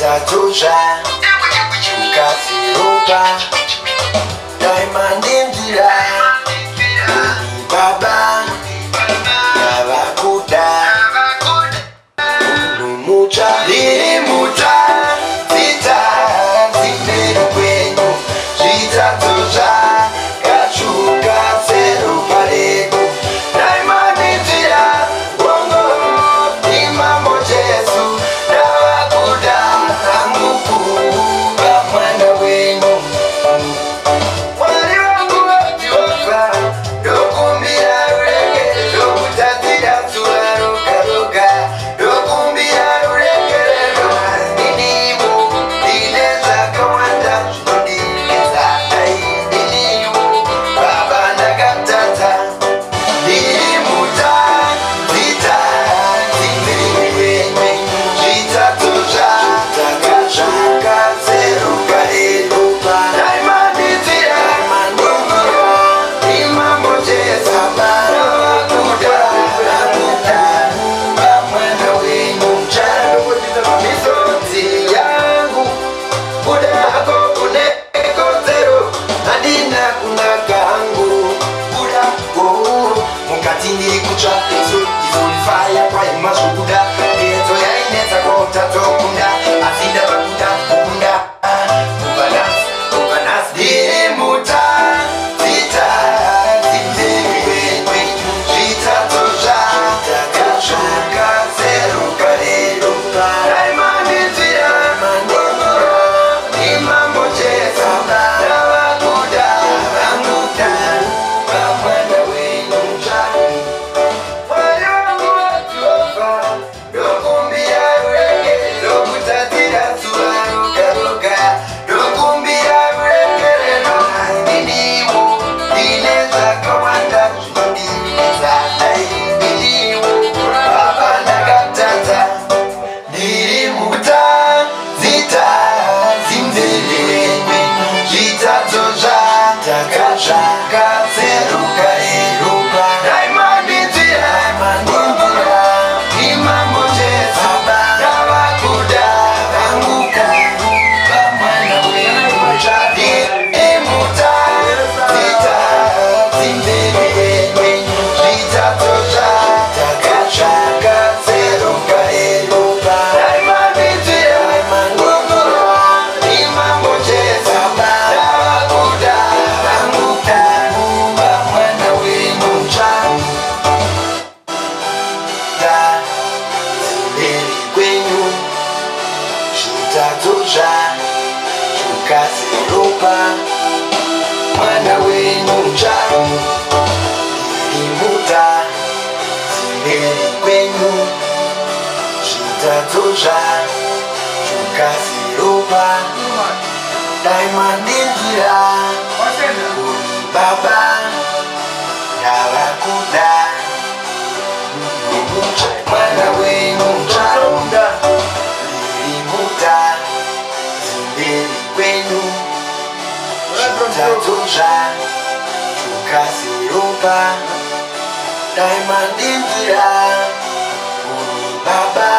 Chitatoja Chukasiropa Diamond Indira Baba Yabakuda Numucha Lilimuta Tita Zimeri Kwenyu Chitatoja Kachukasiropa Lego Diamond Indira Wongo Imamo Jesu Yabakuda Amuku Bamana Wenu Chukasiropa Mwana wenyu mchanu Lilimuta Zimbeli kwenyu Chitatoja Chukasiropa Diamond Indira Baba Yabakuda Mwana wenyu mchanu Lilimuta Zimbeli kwenyu Chitatoja Chukasiropa Diamond Indira Baba